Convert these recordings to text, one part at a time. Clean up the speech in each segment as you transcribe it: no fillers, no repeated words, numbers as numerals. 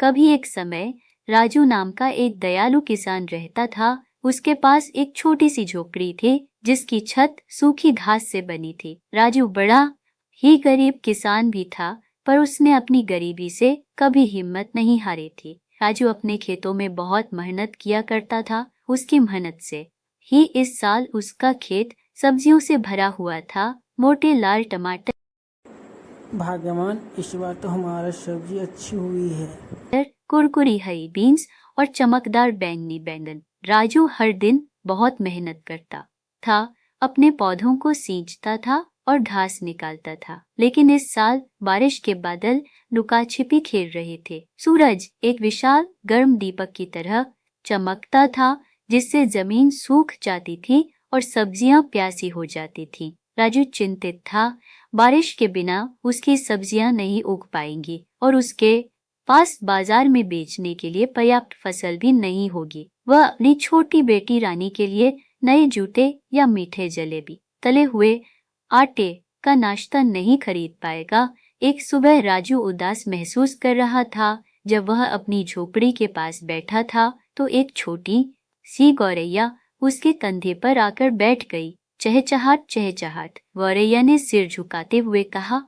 कभी एक समय राजू नाम का एक दयालु किसान रहता था। उसके पास एक छोटी सी झोपड़ी थी जिसकी छत सूखी घास से बनी थी। राजू बड़ा ही गरीब किसान भी था, पर उसने अपनी गरीबी से कभी हिम्मत नहीं हारी थी। राजू अपने खेतों में बहुत मेहनत किया करता था। उसकी मेहनत से ही इस साल उसका खेत सब्जियों से भरा हुआ था। मोटे लाल टमाटर, भगवान, इस बार तो हमारा सब्जी अच्छी हुई है। कुरकुरी हरी बीन्स और चमकदार बैंगनी बैंगन। राजू हर दिन बहुत मेहनत करता था, अपने पौधों को सींचता था और घास निकालता था। लेकिन इस साल बारिश के बादल लुका छिपी खेल रहे थे। सूरज एक विशाल गर्म दीपक की तरह चमकता था, जिससे जमीन सूख जाती थी और सब्जियां प्यासी हो जाती थीं। राजू चिंतित था, बारिश के बिना उसकी सब्जियां नहीं उग पाएंगी और उसके पास बाजार में बेचने के लिए पर्याप्त फसल भी नहीं होगी। वह अपनी छोटी बेटी रानी के लिए नए जूते या मीठे जलेबी, तले हुए आटे का नाश्ता नहीं खरीद पाएगा। एक सुबह राजू उदास महसूस कर रहा था। जब वह अपनी झोपड़ी के पास बैठा था तो एक छोटी सी गौरैया उसके कंधे पर आकर बैठ गई। चहचहाट चहचहाट। गौरैया ने सिर झुकाते हुए कहा,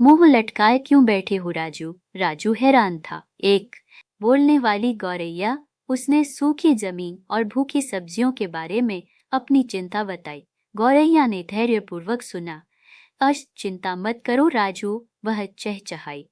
मुंह लटकाए क्यों बैठे हो राजू? राजू हैरान था। एक बोलने वाली गौरैया। उसने सूखी जमीन और भूखी सब्जियों के बारे में अपनी चिंता बताई। गौरैया ने धैर्यपूर्वक सुना। चिंता मत करो राजू, वह चहचहाई।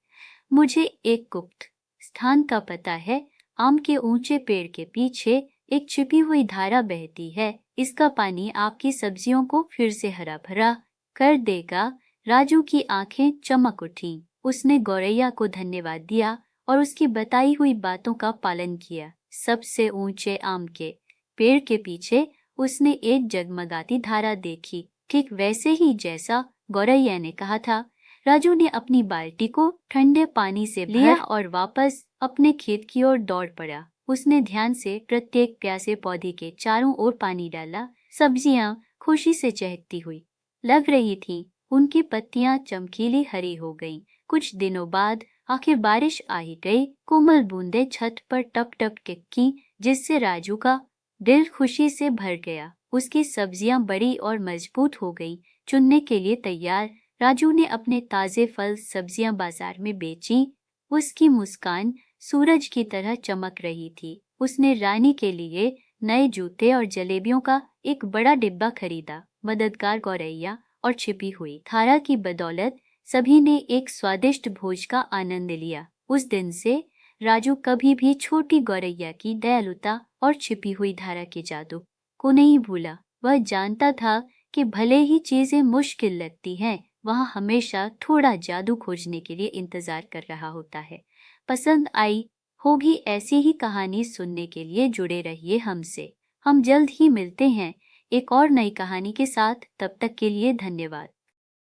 मुझे एक गुप्त स्थान का पता है। आम के ऊंचे पेड़ के पीछे एक छिपी हुई धारा बहती है। इसका पानी आपकी सब्जियों को फिर से हरा भरा कर देगा। राजू की आंखें चमक उठीं। उसने गौरैया को धन्यवाद दिया और उसकी बताई हुई बातों का पालन किया। सबसे ऊंचे आम के पेड़ के पीछे उसने एक जगमगाती धारा देखी, ठीक वैसे ही जैसा गौरैया ने कहा था। राजू ने अपनी बाल्टी को ठंडे पानी से लिया और वापस अपने खेत की ओर दौड़ पड़ा। उसने ध्यान से प्रत्येक प्यासे पौधे के चारों ओर पानी डाला। सब्जियां खुशी से चहकती हुई लग रही थीं। उनकी पत्तियां चमकीली हरी हो गईं। कुछ दिनों बाद आखिर बारिश आ ही गई। कोमल बूंदें छत पर टप टप टिकी, जिससे राजू का दिल खुशी से भर गया। उसकी सब्जियां बड़ी और मजबूत हो गईं। चुनने के लिए तैयार, राजू ने अपने ताजे फल सब्जियां बाजार में बेची। उसकी मुस्कान सूरज की तरह चमक रही थी। उसने रानी के लिए नए जूते और जलेबियों का एक बड़ा डिब्बा खरीदा। मददगार गौरैया और छिपी हुई धारा की बदौलत सभी ने एक स्वादिष्ट भोज का आनंद लिया। उस दिन से राजू कभी भी छोटी गौरैया की दयालुता और छिपी हुई धारा के जादू को नहीं भूला। वह जानता था कि भले ही चीजें मुश्किल लगती हैं, वहाँ हमेशा थोड़ा जादू खोजने के लिए इंतजार कर रहा होता है। पसंद आई होगी ऐसी ही कहानी सुनने के लिए जुड़े रहिए हमसे। हम जल्द ही मिलते हैं एक और नई कहानी के साथ। तब तक के लिए धन्यवाद।